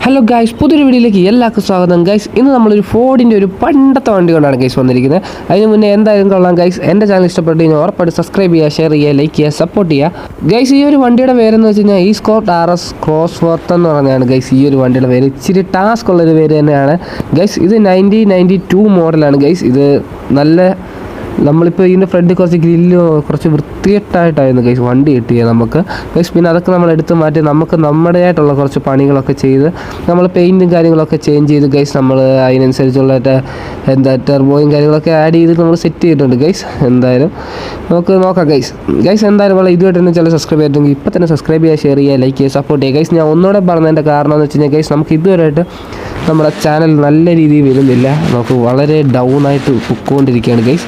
Hello guys, പുതിയൊരു വീഡിയോയിലേക്ക് എല്ലാവർക്കും സ്വാഗതം ഗൈസ്. ഇന്ന് നമ്മളൊരു ഫോർഡിൻ്റെ ഒരു പണ്ടത്തെ വണ്ടി കൊണ്ടാണ് ഗൈസ് വന്നിരിക്കുന്നത്. അതിന് മുന്നേ എന്തായാലും കൊള്ളാം ഗൈസ്. എൻ്റെ ചാനൽ ഇഷ്ടപ്പെട്ട് കഴിഞ്ഞാൽ ഉറപ്പായിട്ട് സബ്സ്ക്രൈബ് ചെയ്യുക, ഷെയർ ചെയ്യുക, ലൈക്ക് ചെയ്യുക, സപ്പോർട്ട് ചെയ്യുക ഗൈസ്. ഈ ഒരു വണ്ടിയുടെ പേരെന്ന് വെച്ച് കഴിഞ്ഞാൽ ഈസ്കോർട്ട് RS ക്രോസ്വർത്ത് എന്ന് പറഞ്ഞാണ് ഗൈസ് ഈ ഒരു വണ്ടിയുടെ പേര്. ഇച്ചിരി ടാസ്ക് ഉള്ളൊരു പേര് തന്നെയാണ് ഗൈസ്. ഇത് 1992 മോഡലാണ് ഗൈസ്. ഇത് നല്ല നമ്മളിപ്പോൾ ഇതിൻ്റെ ഫ്രണ്ടിൽ കുറച്ച് ഗ്രില്ല് കുറച്ച് വൃത്തികെട്ടായിട്ടായിരുന്നു ഗൈസ് വണ്ടി കിട്ടിയത് നമുക്ക് ഗൈസ്. പിന്നെ അതൊക്കെ നമ്മൾ എടുത്ത് മാറ്റി നമുക്ക് നമ്മുടേതായിട്ടുള്ള കുറച്ച് പണികളൊക്കെ ചെയ്ത് നമ്മൾ പെയിൻറ്റും കാര്യങ്ങളൊക്കെ ചേഞ്ച് ചെയ്ത് ഗൈസ് നമ്മൾ അതിനനുസരിച്ചുള്ള ടെർബോയും കാര്യങ്ങളൊക്കെ ആഡ് ചെയ്ത് നമ്മൾ സെറ്റ് ചെയ്തിട്ടുണ്ട് ഗൈസ്. എന്തായാലും നമുക്ക് നോക്കാം ഗൈസ്. എന്തായാലും വളരെ ഇതുമായിട്ട് തന്നെ ചില സബ്സ്ക്രൈബ് ചെയ്തിട്ടുണ്ടെങ്കിൽ ഇപ്പോൾ തന്നെ സബ്സ്ക്രൈബ് ചെയ്യുക, ഷെയർ ചെയ്യുക, ലൈക്ക് ചെയ്യുക, സപ്പോർട്ട് ചെയ്യുക ഗൈസ്. ഞാൻ ഒന്നുകൂടെ പറഞ്ഞതിൻ്റെ കാരണം എന്ന് വെച്ച് കഴിഞ്ഞാൽ ഗൈസ്, നമുക്ക് ഇതുവരെയായിട്ട് നമ്മുടെ ചാനൽ നല്ല രീതിയിൽ വരുന്നില്ല. നമുക്ക് വളരെ ഡൗൺ ആയിട്ട് പൊയ്ക്കൊണ്ടിരിക്കുകയാണ് ഗൈസ്.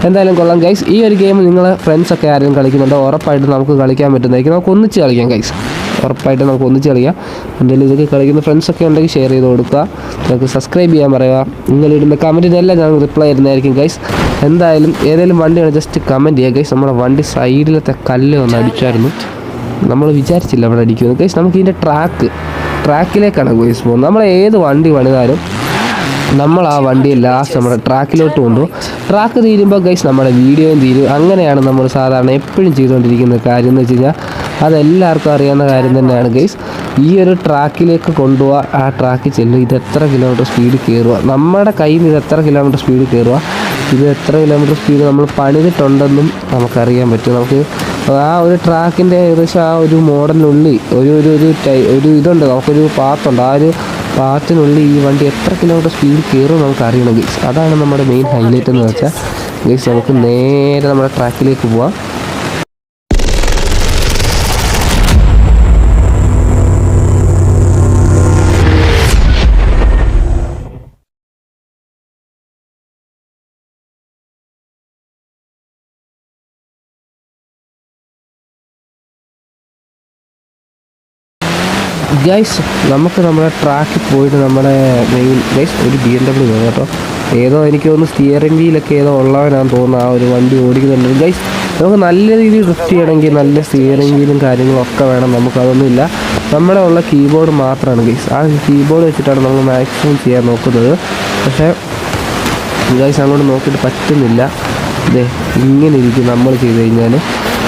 എന്തായാലും കൊള്ളാം ഗൈസ്. ഈ ഒരു ഗെയിം നിങ്ങൾ ഫ്രണ്ട്സൊക്കെ ആരെങ്കിലും കളിക്കുന്നുണ്ടോ ഉറപ്പായിട്ട് നമുക്ക് കളിക്കാൻ പറ്റുന്നതായിരിക്കും. നമുക്ക് ഒന്നിച്ച് കളിക്കാം ഗൈസ്. ഉറപ്പായിട്ട് നമുക്ക് ഒന്നിച്ച് കളിക്കാം. എന്തെങ്കിലും ഇതൊക്കെ കളിക്കുന്ന ഫ്രണ്ട്സൊക്കെ ഉണ്ടെങ്കിൽ ഷെയർ ചെയ്ത് കൊടുക്കുക. നമുക്ക് സബ്സ്ക്രൈബ് ചെയ്യാൻ പറയുക. നിങ്ങളിടുന്ന കമൻറ്റിനെല്ലാം ഞാൻ റിപ്ലൈ തരുന്നതായിരിക്കും ഗൈസ്. എന്തായാലും ഏതെങ്കിലും വണ്ടിയാണ് ജസ്റ്റ് കമൻറ്റ് ചെയ്യുക ഗൈസ്. നമ്മുടെ വണ്ടി സൈഡിലത്തെ കല്ല് ഒന്ന് അടിച്ചായിരുന്നു. നമ്മൾ വിചാരിച്ചില്ല അവിടെ അടിക്കുമെന്ന് ഗൈസ്. നമുക്ക് ഇതിൻ്റെ ട്രാക്കിലേക്കാണ് ഗൈസ് പോകുന്നത്. നമ്മൾ ഏത് വണ്ടി പണിതാലും നമ്മൾ ആ വണ്ടിയെ ലാസ്റ്റ് നമ്മുടെ ട്രാക്കിലോട്ട് കൊണ്ടുപോകും. ട്രാക്ക് തീരുമ്പോൾ ഗൈസ് നമ്മുടെ വീഡിയോയും തീരും. അങ്ങനെയാണ് നമ്മൾ സാധാരണ എപ്പോഴും ചെയ്തുകൊണ്ടിരിക്കുന്ന കാര്യം എന്ന് വെച്ച് കഴിഞ്ഞാൽ അതെല്ലാവർക്കും അറിയാവുന്ന കാര്യം തന്നെയാണ് ഗൈസ്. ഈ ഒരു ട്രാക്കിലേക്ക് കൊണ്ടുപോവുക, ആ ട്രാക്കിൽ ചെല്ലുക, ഇത് എത്ര കിലോമീറ്റർ സ്പീഡ് കയറുക, നമ്മുടെ കയ്യിൽ നിന്ന് ഇത് എത്ര കിലോമീറ്റർ സ്പീഡ് കയറുക, ഇത് എത്ര കിലോമീറ്റർ സ്പീഡ് നമ്മൾ പണിതിട്ടുണ്ടെന്നും നമുക്കറിയാൻ പറ്റും. നമുക്ക് ആ ഒരു ട്രാക്കിൻ്റെ ഏകദേശം ആ ഒരു മോഡലിനുള്ളിൽ ഒരു ഇതുണ്ട്, നമുക്കൊരു പാത്തുണ്ട്. ആ ഒരു പാത്തിനുള്ളിൽ ഈ വണ്ടി എത്ര കിലോമീറ്റർ സ്പീഡ് കയറും നമുക്ക് അറിയണം ഗൈസ്. അതാണ് നമ്മുടെ മെയിൻ ഹൈലൈറ്റ് എന്ന് വെച്ചാൽ ഗൈസ്. നമുക്ക് നേരെ നമ്മുടെ ട്രാക്കിലേക്ക് പോവാം. ഗൈസ് നമുക്ക് നമ്മുടെ ട്രാക്കിൽ പോയിട്ട് നമ്മുടെ മെയിൻ ഗൈസ് ഒരു BMW വേണം കേട്ടോ. ഏതോ എനിക്ക് തോന്നുന്നു സ്റ്റിയറിംഗ് വീലൊക്കെ ഏതോ ഉള്ളവനാണെന്ന് തോന്നുന്നു ആ ഒരു വണ്ടി ഓടിക്കുന്നുണ്ട് ഗൈസ്. നമുക്ക് നല്ല രീതിയിൽ ഡ്രിഫ്റ്റ് ചെയ്യണമെങ്കിൽ നല്ല സ്റ്റിയറിംഗ് വീലും കാര്യങ്ങളും ഒക്കെ വേണം. നമുക്കതൊന്നുമില്ല. നമ്മുടെ ഉള്ള കീബോർഡ് മാത്രമാണ് ഗൈസ്. ആ കീബോർഡ് വെച്ചിട്ടാണ് നമ്മൾ മാക്സിമം ചെയ്യാൻ നോക്കുന്നത്. പക്ഷേ ഗൈസ് അങ്ങോട്ട് നോക്കിയിട്ട് പറ്റുന്നില്ല. ഇതേ ഇങ്ങനെ ഇരിക്കും നമ്മൾ ചെയ്ത് കഴിഞ്ഞാൽ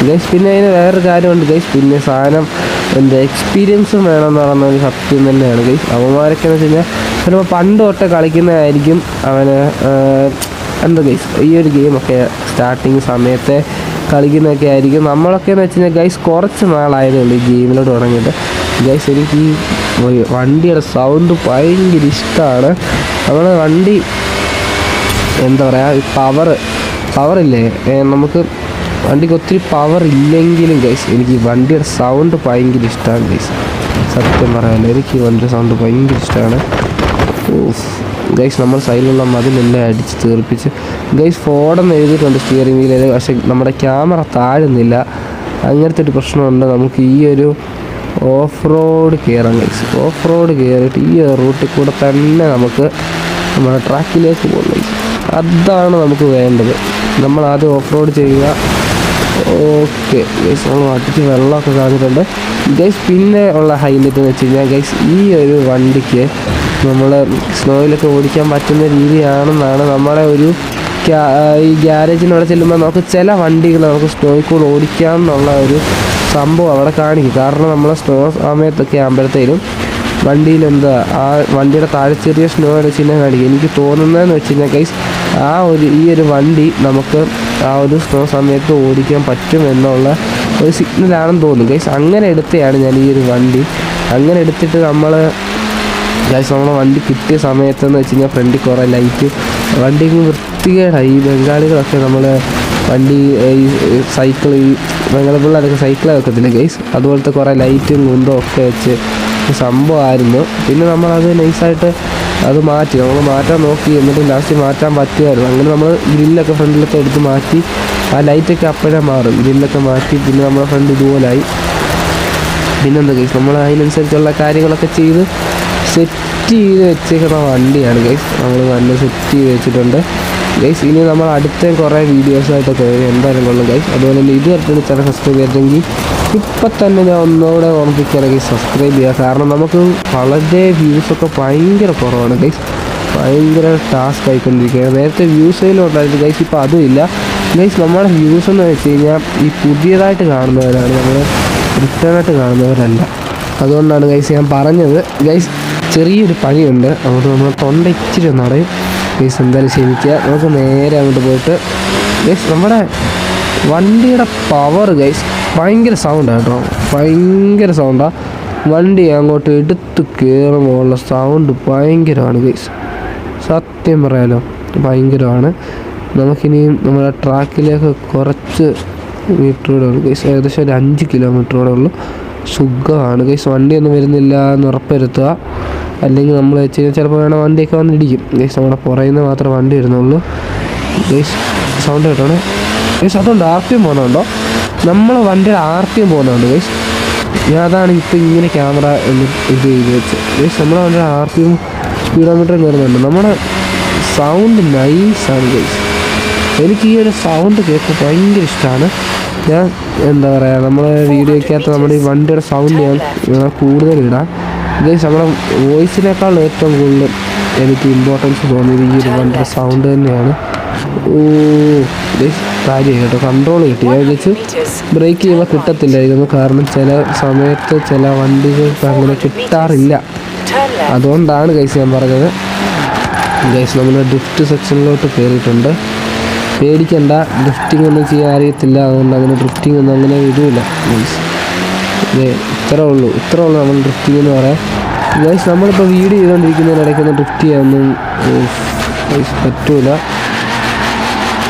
ഗൈസ്. പിന്നെ അതിന് വേറൊരു കാര്യമുണ്ട് ഗൈസ്. പിന്നെ സാധനം എക്സ്പീരിയൻസും വേണമെന്ന് പറയുന്ന ഒരു സത്യം തന്നെയാണ് ഗൈസ്. അവന്മാരൊക്കെ എന്ന് വെച്ച് കഴിഞ്ഞാൽ ചിലപ്പോൾ പണ്ട് തൊട്ട് കളിക്കുന്നതായിരിക്കും അവന് എന്താ ഗൈസ് ഈ ഒരു ഗെയിമൊക്കെ സ്റ്റാർട്ടിങ് സമയത്തെ കളിക്കുന്നതൊക്കെ ആയിരിക്കും. നമ്മളൊക്കെ എന്ന് വെച്ച് കഴിഞ്ഞാൽ ഗൈസ് കുറച്ച് നാളായതേ ഉള്ളൂ ഈ ഗെയിമിലോട്ട് തുടങ്ങിയിട്ട് ഗൈസ്. എനിക്ക് ഈ വണ്ടിയുടെ സൗണ്ട് ഭയങ്കര ഇഷ്ടമാണ്. നമ്മുടെ വണ്ടി എന്താ പറയുക, പവറില്ലേ, നമുക്ക് വണ്ടിക്ക് ഒത്തിരി പവർ ഇല്ലെങ്കിലും ഗൈസ് എനിക്ക് ഈ വണ്ടിയുടെ സൗണ്ട് ഭയങ്കര ഇഷ്ടമാണ് ഗൈസ്. സത്യം പറയാമല്ലോ, എനിക്ക് ഈ വണ്ടിയുടെ സൗണ്ട് ഭയങ്കര ഇഷ്ടമാണ് ഗൈസ്. നമ്മൾ സൈഡിലുള്ള മതിലെല്ലാം അടിച്ച് തീർപ്പിച്ച് ഗൈസ്. ഫോർഡെന്ന് എഴുതിയിട്ടുണ്ട് സ്റ്റിയറിംഗ് വീലിൽ, പക്ഷേ നമ്മുടെ ക്യാമറ താഴുന്നില്ല. അങ്ങനത്തെ ഒരു പ്രശ്നമുണ്ട്. നമുക്ക് ഈ ഒരു ഓഫ് റോഡ് കയറാം ഗൈസ്. ഓഫ് റോഡ് കയറിയിട്ട് ഈ റൂട്ടിൽ കൂടെ തന്നെ നമുക്ക് നമ്മുടെ ട്രാക്കിലേക്ക് പോകാം ഗൈസ്. അതാണ് നമുക്ക് വേണ്ടത്. നമ്മൾ ആദ്യം ഓഫ് റോഡ് ചെയ്യുക. ഓക്കെ ഗൈസ്, നമ്മൾ അടിച്ച് വെള്ളമൊക്കെ കളഞ്ഞിട്ടുണ്ട് ഗൈസ്. പിന്നെ ഉള്ള ഹൈലൈറ്റ് എന്ന് വെച്ച് കഴിഞ്ഞാൽ ഗൈസ് ഈ ഒരു വണ്ടിക്ക് നമ്മൾ സ്നോയിലൊക്കെ ഓടിക്കാൻ പറ്റുന്ന രീതിയാണെന്നാണ് നമ്മുടെ ഒരു ഈ ഗ്യാരേജിനോടെ ചെല്ലുമ്പോൾ നമുക്ക് ചില വണ്ടികൾ നമുക്ക് സ്നോയിൽ കൂടെ ഓടിക്കാം എന്നുള്ള ഒരു സംഭവം അവിടെ കാണിക്കും. കാരണം നമ്മൾ സ്നോ സമയത്തൊക്കെ ആകുമ്പോഴത്തേനും വണ്ടിയിൽ എന്താ ആ വണ്ടിയുടെ താഴെ ചെറിയ സ്നോയുടെ ചിഹ്നം കാണിക്കും. എനിക്ക് തോന്നുന്നതെന്ന് വെച്ച് കഴിഞ്ഞാൽ ഗൈസ് ഈ ഒരു വണ്ടി നമുക്ക് ആ ഒരു സ്നോ സമയത്ത് ഓടിക്കാൻ പറ്റും എന്നുള്ള ഒരു സിഗ്നലാണെന്ന് തോന്നുന്നു ഗൈസ്. അങ്ങനെ എടുത്തതാണ് ഞാൻ ഈ ഒരു വണ്ടി. അങ്ങനെ എടുത്തിട്ട് നമ്മളെ വണ്ടി കിട്ടിയ സമയത്തെന്ന് വെച്ച് കഴിഞ്ഞാൽ ഫ്രണ്ടിൽ കുറേ ലൈറ്റ്, വണ്ടിക്ക് വൃത്തികേടായി. ഈ ബംഗാളികളൊക്കെ നമ്മൾ വണ്ടി ഈ സൈക്കിൾ, ഈ ബംഗാളി പിള്ളേരൊക്കെ സൈക്കിളെ വെക്കത്തില്ല ഗൈസ്. അതുപോലത്തെ കുറേ ലൈറ്റും കുന്തവും ഒക്കെ വെച്ച് സംഭവമായിരുന്നു. പിന്നെ നമ്മളത് നൈസായിട്ട് അത് നമ്മൾ മാറ്റാൻ നോക്കി. എന്നിട്ട് ലാസ്റ്റ് മാറ്റാൻ പറ്റുമായിരുന്നു. അങ്ങനെ നമ്മൾ ഗ്രില്ലൊക്കെ ഫ്രണ്ടിലൊക്കെ എടുത്ത് മാറ്റി. ആ ലൈറ്റൊക്കെ അപ്പോഴേ മാറും. ഗ്രില്ലൊക്കെ മാറ്റി പിന്നെ നമ്മുടെ ഫ്രണ്ട് ഇതുപോലായി. പിന്നെന്താ ഗൈസ്, നമ്മൾ അതിനനുസരിച്ചുള്ള കാര്യങ്ങളൊക്കെ ചെയ്ത് സെറ്റ് ചെയ്ത് വെച്ചേക്കുന്ന വണ്ടിയാണ് ഗൈസ്. നമ്മൾ നല്ല സെറ്റ് ചെയ്ത് വെച്ചിട്ടുണ്ട് ഗൈസ്. ഇനി നമ്മൾ അടുത്ത കുറേ വീഡിയോസായിട്ടൊക്കെ വരും. എന്തായാലും കൊള്ളും ഗൈസ്. അതുപോലെ തന്നെ ഇത് കറക്റ്റ് ചാനൽ സബ്സ്ക്രൈബ് ചെയ്തിട്ടെങ്കിൽ ഇപ്പം തന്നെ ഞാൻ ഒന്നുകൂടെ ഓർമ്മിപ്പിക്കുകയാണ് ഗൈസ്, സബ്സ്ക്രൈബ് ചെയ്യുക. കാരണം നമുക്ക് വളരെ വ്യൂസൊക്കെ ഭയങ്കര കുറവാണ് ഗൈസ്, ഭയങ്കര ടാസ്ക് ആയിക്കൊണ്ടിരിക്കുകയാണ്. നേരത്തെ വ്യൂസേലും ഉണ്ടായിരുന്നു ഗൈസ്, ഇപ്പോൾ അതും ഇല്ല ഗൈസ്. നമ്മുടെ വ്യൂസ് എന്ന് വെച്ച് കഴിഞ്ഞാൽ ഈ പുതിയതായിട്ട് കാണുന്നവരാണ്, നമ്മൾ റിട്ടേണായിട്ട് കാണുന്നവരല്ല. അതുകൊണ്ടാണ് ഗൈസ് ഞാൻ പറഞ്ഞത്. ഗൈസ് ചെറിയൊരു പണിയുണ്ട്, അതുകൊണ്ട് നമ്മൾ തൊണ്ട ഇച്ചിരി ഒന്ന് അടയും ഗൈസ്, എന്തായാലും ക്ഷമിക്കുക. നമുക്ക് നേരെ അങ്ങോട്ട് പോയിട്ട് ഗൈസ് നമ്മുടെ വണ്ടിയുടെ പവർ ഗൈസ് ഭയങ്കര സൗണ്ടാണ് കേട്ടോ, ഭയങ്കര സൗണ്ടാണ്. വണ്ടി അങ്ങോട്ട് എടുത്ത് കയറുമ്പോൾ ഉള്ള സൗണ്ട് ഭയങ്കരമാണ് ഗൈസ്, സത്യം പറയാലോ ഭയങ്കരമാണ്. നമുക്കിനിയും നമ്മുടെ ട്രാക്കിലേക്ക് കുറച്ച് മീറ്ററോടെ ഉള്ളൂ ഗൈസ്, ഏകദേശം ഒരു 5 കിലോമീറ്ററോടെ ഉള്ളൂ. സുഖമാണ് ഗൈസ്, വണ്ടിയൊന്നും വരുന്നില്ല എന്ന് ഉറപ്പുവരുത്തുക. അല്ലെങ്കിൽ നമ്മൾ വെച്ച് കഴിഞ്ഞാൽ ചിലപ്പോൾ വേണം വണ്ടിയൊക്കെ വന്ന് ഇടിക്കും ഗൈസ്. നമ്മുടെ പുറയിൽ നിന്ന് മാത്രമേ വണ്ടി വരുന്നുള്ളൂ ഗൈസ്. സൗണ്ട് കേട്ടോണേ ഗൈസ്, അതുകൊണ്ട് RPM പോകുന്നുണ്ടോ, നമ്മളെ വണ്ടിയുടെ RPM പോകുന്നുണ്ട് ഗൈസ്. ഞാൻ അതാണ് ഇപ്പോൾ ഇങ്ങനെ ക്യാമറ ഇത് ചെയ്ത് വെച്ച് ഗൈസ്. നമ്മളെ വണ്ടിയുടെ RPM സ്പീഡോമീറ്റർ കയറുന്നുണ്ട്. നമ്മുടെ സൗണ്ട് നൈസാണ് ഗൈസ്, എനിക്ക് ഈ ഒരു സൗണ്ട് കേൾക്കാൻ ഭയങ്കര ഇഷ്ടമാണ്. ഞാൻ എന്താ പറയുക, നമ്മളെ വീഡിയോയ്ക്കകത്ത് നമ്മുടെ ഈ വണ്ടിയുടെ സൗണ്ട് ഞാൻ കൂടുതലിടാം ഗൈസ്. നമ്മുടെ വോയിസിനേക്കാൾ ഏറ്റവും കൂടുതൽ എനിക്ക് ഇമ്പോർട്ടൻസ് തോന്നിയത് ഈ ഒരു വണ്ടിയുടെ സൗണ്ട് തന്നെയാണ്. ഗൈസ് കാര്യമായി കേട്ടോ, കൺട്രോൾ കിട്ടി. ഞാൻ വിചാരിച്ച് ബ്രേക്ക് ചെയ്യുമ്പോൾ കിട്ടത്തില്ലായിരുന്നു, കാരണം ചില സമയത്ത് ചില വണ്ടികൾക്ക് അങ്ങനെ കിട്ടാറില്ല. അതുകൊണ്ടാണ് ഗൈസ് ഞാൻ പറഞ്ഞത്. ഗൈസ് നമ്മൾ ഡ്രിഫ്റ്റ് സെക്ഷനിലോട്ട് കയറിയിട്ടുണ്ട്. പേടിക്കണ്ട, ഡ്രിഫ്റ്റിംഗ് ഒന്നും ചെയ്യാൻ അറിയത്തില്ല, അതുകൊണ്ട് അങ്ങനെ ഡ്രിഫ്റ്റിംഗ് ഒന്നും അങ്ങനെ ഇടില്ല ഗൈസ്. ഇത്രേ ഉള്ളൂ നമ്മൾ ഡ്രിഫ്റ്റിംഗ് എന്ന് പറയാം ഗൈസ്. നമ്മളിപ്പോൾ വീഡിയോ ചെയ്തുകൊണ്ടിരിക്കുന്നതിനിടയ്ക്കൊന്നും ഡ്രിഫ്റ്റ് ചെയ്യാനൊന്നും ഗൈസ് പറ്റൂല.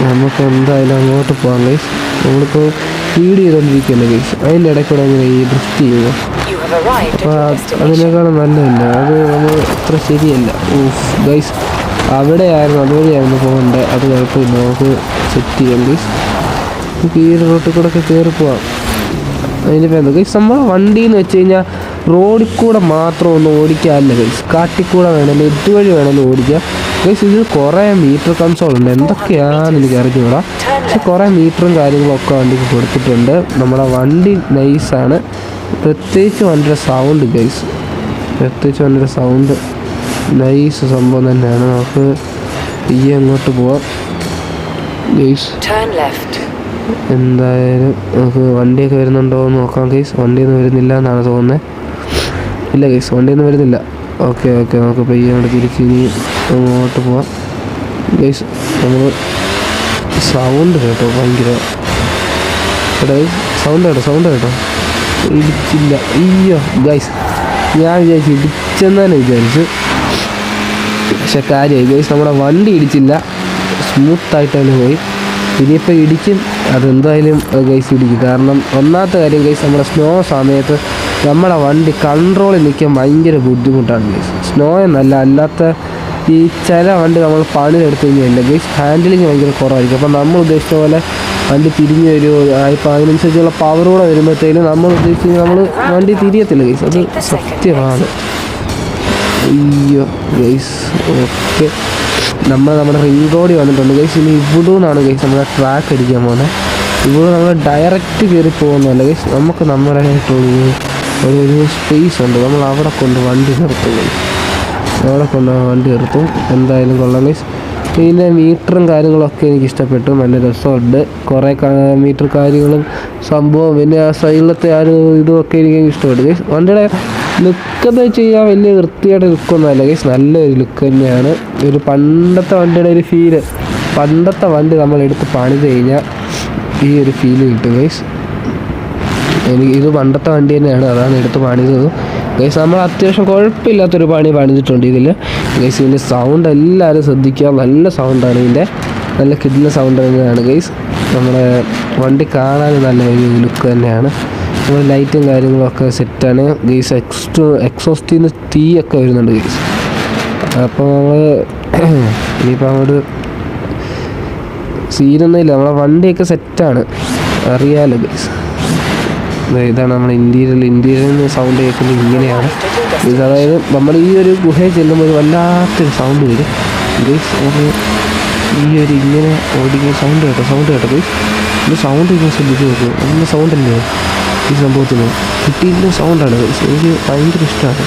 നമുക്ക് എന്തായാലും അങ്ങോട്ട് പോകാം ഗൈസ്. നമ്മളിപ്പോൾ വീഡിയോ ചെയ്തുകൊണ്ടിരിക്കുകയല്ലേ ഗൈസ്, അതിൻ്റെ ഇടയ്ക്കൂടെ അങ്ങനെ ഈ ഡ്രിഫ്റ്റ് ചെയ്യുക, അപ്പോൾ അതിനേക്കാളും നല്ലതല്ല അത്, നമ്മൾ അത്ര ശരിയല്ല ഗൈസ്. അവിടെയായിരുന്നു, അതുവഴിയായിരുന്നു പോകേണ്ടത്, അത് കുഴപ്പമില്ല, നമുക്ക് സെറ്റ് ചെയ്യാം ഗൈസ്. നമുക്ക് ഈ റോട്ടിൽ കൂടെ ഒക്കെ കയറി പോവാം. അതിൻ്റെ പേര് ഗൈസ്, നമ്മളെ വണ്ടി എന്ന് വെച്ച് കഴിഞ്ഞാൽ റോഡിൽ കൂടെ മാത്രം ഒന്നും ഓടിക്കാറില്ല ഗൈസ്, കാട്ടിൽ കൂടെ വേണമെങ്കിൽ ഇതുവഴി വേണമെങ്കിൽ ഓടിക്കാം ഗൈസ്. ഇത് കുറേ മീറ്റർ കൺസോൾ ഉണ്ട്, എന്തൊക്കെയാണെന്ന് എനിക്ക് അറിഞ്ഞുകൂടാ, പക്ഷെ കുറേ മീറ്ററും കാര്യങ്ങളൊക്കെ വണ്ടിക്ക് കൊടുത്തിട്ടുണ്ട്. നമ്മുടെ വണ്ടി നൈസാണ്, പ്രത്യേകിച്ച് വണ്ടിയുടെ സൗണ്ട് ഗൈസ്, പ്രത്യേകിച്ച് വണ്ടിയുടെ സൗണ്ട് നൈസ് സംഭവം തന്നെയാണ്. നമുക്ക് ഈ അങ്ങോട്ട് പോവാം ഗൈസ്. എന്തായാലും നമുക്ക് വണ്ടിയൊക്കെ വരുന്നുണ്ടോ എന്ന് നോക്കാം ഗൈസ്. വണ്ടിയൊന്നും വരുന്നില്ല എന്നാണ് തോന്നുന്നത്. ഇല്ല ഗൈസ്, വണ്ടിയൊന്നും വരുന്നില്ല. ഓക്കെ നമുക്ക് പയ്യെ അങ്ങോട്ട് തിരിച്ച് ഇനി അങ്ങോട്ട് പോവാം ഗൈസ്. നമ്മൾ സൗണ്ട് കേട്ടോ ഭയങ്കര എടാ, സൗണ്ട് കേട്ടോ ഇടിച്ചില്ല. അയ്യോ ഗൈസ്, ഞാൻ വിചാരിച്ചു ഇടിച്ചെന്നാണ് വിചാരിച്ചു, പക്ഷെ കാര്യമായി ഗൈസ്, നമ്മുടെ വണ്ടി ഇടിച്ചില്ല, സ്മൂത്തായിട്ട് തന്നെ പോയി. ഇനിയിപ്പോൾ ഇടിക്കും, അതെന്തായാലും ഗൈസ് ഇടിക്കും. കാരണം ഒന്നാമത്തെ കാര്യം ഗൈസ്, നമ്മുടെ സ്നോ സമയത്ത് നമ്മുടെ വണ്ടി കൺട്രോളിൽ നിൽക്കാൻ ഭയങ്കര ബുദ്ധിമുട്ടാണ് ഗൈസ്. സ്നോ എന്നല്ല, അല്ലാത്ത ഈ ചില വണ്ടി നമ്മൾ പണിയെടുത്ത് കഴിഞ്ഞാൽ ഗൈസ് ഹാൻഡിലിങ് ഭയങ്കര കുറവായിരിക്കും. അപ്പം നമ്മൾ ഉദ്ദേശിച്ച പോലെ വണ്ടി തിരിഞ്ഞ് വരുമോ, ഇപ്പോൾ അതിനനുസരിച്ചുള്ള പവറൂടെ വരുമ്പോഴത്തേലും നമ്മൾ ഉദ്ദേശിച്ച് നമ്മൾ വണ്ടി തിരിയത്തില്ല ഗൈസ്, അത് സത്യമാണ്. അയ്യോ ഗൈസ്, ഓക്കെ നമ്മുടെ റിംഗ് റോഡിൽ വന്നിട്ടുണ്ട് ഗൈസ്. ഇനി ഇവിടെ നിന്നാണ് ഗൈസ് നമ്മുടെ ട്രാക്ക് അടിക്കാൻ പോകുന്നത്. ഇവിടെ നമ്മൾ ഡയറക്റ്റ് കയറി പോകുന്നതല്ല ഗൈസ്, നമുക്ക് നമ്മുടേതായിട്ടൊരു സ്പേസ് ഉണ്ട്, നമ്മൾ അവിടെ കൊണ്ട് വണ്ടി നിർത്തും ഗൈസ്, അവിടെ കൊണ്ട് വണ്ടി നിർത്തും. എന്തായാലും കൊള്ളാം ഗൈസ്. ഇതിൻ്റെ മീറ്ററും കാര്യങ്ങളൊക്കെ എനിക്ക് ഇഷ്ടപ്പെട്ടു, നല്ല രസമുണ്ട്, കുറേ മീറ്റർ കാര്യങ്ങളും സംഭവം, പിന്നെ ആ സൈഡിലത്തെ ആ ഒരു ഇതുമൊക്കെ എനിക്ക് ഇഷ്ടപ്പെട്ടു ഗൈസ്. വണ്ടിയുടെ ലുക്കെന്ന് വെച്ച് കഴിഞ്ഞാൽ വലിയ വൃത്തിയായിട്ട് ലുക്കൊന്നുമല്ല ഗൈസ്, നല്ലൊരു ലുക്ക് തന്നെയാണ്. ഒരു പണ്ടത്തെ വണ്ടിയുടെ ഒരു ഫീല്, പണ്ടത്തെ വണ്ടി നമ്മളെടുത്ത് പണിത് കഴിഞ്ഞാൽ ഈ ഒരു ഫീല് കിട്ടും ഗൈസ്. എനിക്ക് ഇത് പണ്ടത്തെ വണ്ടി തന്നെയാണ്, അതാണ് എടുത്ത് പണിതത് ഗൈസ്. നമ്മൾ അത്യാവശ്യം കുഴപ്പമില്ലാത്തൊരു പണിതിട്ടുണ്ട് ഇതിൽ ഗൈസ്. ഇതിൻ്റെ സൗണ്ട് എല്ലാവരും ശ്രദ്ധിക്കുക, നല്ല സൗണ്ടാണ് ഇതിൻ്റെ, നല്ല കിഡിലെ സൗണ്ട് തന്നെയാണ് ഗൈസ്. നമ്മുടെ വണ്ടി കാണാൻ നല്ല ഒരു ലുക്ക് തന്നെയാണ്. നമ്മുടെ ലൈറ്റും കാര്യങ്ങളൊക്കെ സെറ്റാണ് ഗൈസ്. എക്സോസ്റ്റിൽ നിന്ന് തീയൊക്കെ വരുന്നുണ്ട് ഗൈസ്. അപ്പോൾ നമ്മൾ ഇനിയിപ്പോൾ അങ്ങോട്ട് സീനൊന്നുമില്ല, നമ്മളെ വണ്ടിയൊക്കെ സെറ്റാണ്, അറിയാമല്ലോ ഗൈസ്. ഇതാണ് നമ്മുടെ ഇൻറ്റീരിയറിൽ സൗണ്ട് കേൾക്കുന്നത് ഇങ്ങനെയാണ് ഇത്. അതായത് നമ്മൾ ഈ ഒരു ഗുഹയിൽ ചെല്ലുമ്പോൾ ഒരു വല്ലാത്തൊരു സൗണ്ട് വരും ഗൈസ്. ഈ ഒരു ഇങ്ങനെ ഓടിക്കുന്ന സൗണ്ട് കേട്ടോ ഗൈസ്. ഇത് സൗണ്ട് ഇങ്ങനെ ശ്രദ്ധിച്ച് നോക്കും, നല്ല സൗണ്ടല്ലേ ഈ സംഭവത്തിന് കിട്ടിയിട്ടുള്ള സൗണ്ടാണ് ഗൈസ്. എനിക്ക് ഭയങ്കര ഇഷ്ടമാണ്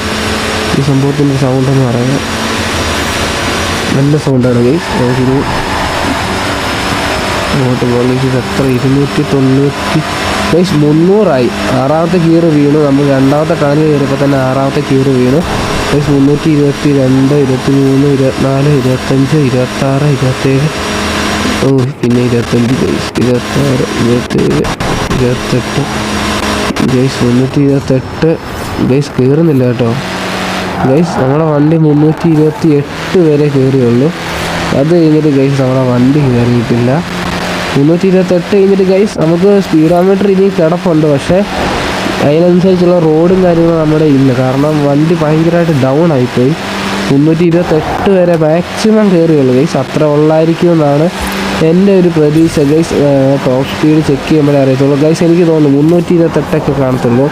ഈ സംഭവത്തിൻ്റെ സൗണ്ട് എന്ന് പറയുന്നത്. നല്ല സൗണ്ടാണ് ഗൈസ്. നമുക്കിത് അങ്ങോട്ട് പോകണം. ഇത് എത്ര 290 ഗൈസ് 300ആയി. 6ാമത്തെ ഗിയർ വീണു. നമ്മൾ 2ാമത്തെ ടണൽ കയറിയപ്പോൾ തന്നെ 6ാമത്തെ ഗിയർ വീണു ഗൈസ്. 322, 23, 24, 25, 26, 27, പിന്നെ 25 ഗൈസ്, 26, 27, 28 ഗൈസ്. 328 ഗൈസ് കയറുന്നില്ല കേട്ടോ ഗൈസ്. നമ്മുടെ വണ്ടി 328 വരെ കയറിയുള്ളൂ. അത് കഴിഞ്ഞിട്ട് ഗൈസ് നമ്മുടെ വണ്ടി കയറിയിട്ടില്ല. 328 കഴിഞ്ഞിട്ട് ഗൈസ് നമുക്ക് സ്പീഡോമീറ്റർ ഇനി കിടപ്പുണ്ട്. പക്ഷേ അതിനനുസരിച്ചുള്ള റോഡും കാര്യങ്ങളും നമ്മുടെ ഇല്ല. കാരണം വണ്ടി ഭയങ്കരമായിട്ട് ഡൗൺ ആയിപ്പോയി. 328 വരെ മാക്സിമം കയറിയുള്ളൂ ഗൈസ്. അത്ര ഉള്ളായിരിക്കുമെന്നാണ് എൻ്റെ ഒരു പ്രതീക്ഷ ഗൈസ്. ടോപ്പ് സ്പീഡ് ചെക്ക് ചെയ്യുമ്പോഴേ അറിയത്തുള്ളൂ ഗൈസ്. എനിക്ക് തോന്നുന്നു 328 കാണത്തുള്ളൂ.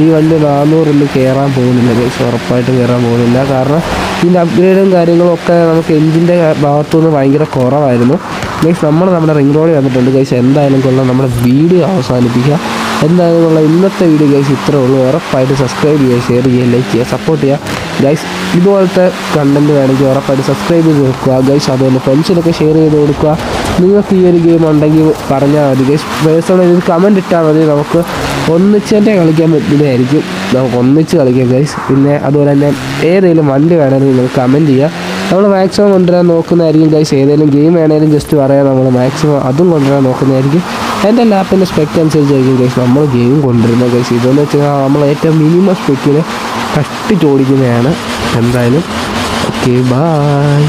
ഈ വണ്ടി 400 കയറാൻ പോകുന്നില്ല ഗൈസ്. ഉറപ്പായിട്ടും കയറാൻ പോകുന്നില്ല. കാരണം ഇതിൻ്റെ അപ്ഗ്രേഡും കാര്യങ്ങളും ഒക്കെ നമുക്ക് എഞ്ചിൻ്റെ ഭാഗത്തുനിന്ന് ഭയങ്കര കുറവായിരുന്നു ഗൈസ്. നമ്മുടെ റിംഗ് റോഡിൽ വന്നിട്ടുണ്ട് ഗൈസ്. എന്തായാലും കൊള്ളാം. നമ്മുടെ വീഡിയോ അവസാനിപ്പിക്കുക. എന്തായാലും കൊള്ളാം. ഇന്നത്തെ വീഡിയോ ഗൈസ് ഇത്രേ ഉള്ളൂ. ഉറപ്പായിട്ട് സബ്സ്ക്രൈബ് ചെയ്യുക, ഷെയർ ചെയ്യുക, ലൈക്ക് ചെയ്യുക, സപ്പോർട്ട് ചെയ്യുക ഗൈസ്. ഇതുപോലത്തെ കണ്ടൻറ്റ് വേണമെങ്കിൽ ഉറപ്പായിട്ട് സബ്സ്ക്രൈബ് ചെയ്ത് കൊടുക്കുക ഗൈസ്. അതുപോലെ ഫ്രണ്ട്സിനൊക്കെ ഷെയർ ചെയ്ത് കൊടുക്കുക. നിങ്ങൾക്ക് ഈ ഒരു ഗെയിം ഉണ്ടെങ്കിൽ പറഞ്ഞാൽ മതി ഗൈസ്. പേഴ്സണൽ ഇത് കമൻറ്റ് ഇട്ടാൽ മതി. നമുക്ക് ഒന്നിച്ച് തന്നെ കളിക്കാൻ പറ്റുന്നതായിരിക്കും. നമുക്ക് ഒന്നിച്ച് കളിക്കാം ഗൈസ്. പിന്നെ അതുപോലെ തന്നെ ഏതെങ്കിലും വണ്ടി വേണമെങ്കിൽ നിങ്ങൾ കമൻറ്റ് ചെയ്യുക. നമ്മൾ മാക്സിമം കൊണ്ടുവരാൻ നോക്കുന്നതായിരിക്കും ഗൈസ്. ഏതെങ്കിലും ഗെയിം വേണമെങ്കിലും ജസ്റ്റ് പറയാം. നമ്മൾ മാക്സിമം അതും കൊണ്ടുവരാൻ നോക്കുന്നതായിരിക്കും. എൻ്റെ ലാപ്പിൻ്റെ സ്പെക്ക് അനുസരിച്ചായിരിക്കും ഗൈസ് നമ്മൾ ഗെയിം കൊണ്ടുവരുന്നത് ഗൈസ്. ഇതെന്ന് വെച്ചാൽ നമ്മൾ ഏറ്റവും മിനിമം സ്പെക്കിൽ കഷ്ടിച്ചോടിക്കുന്നതാണ്. എന്തായാലും ഓക്കെ, ബായ്.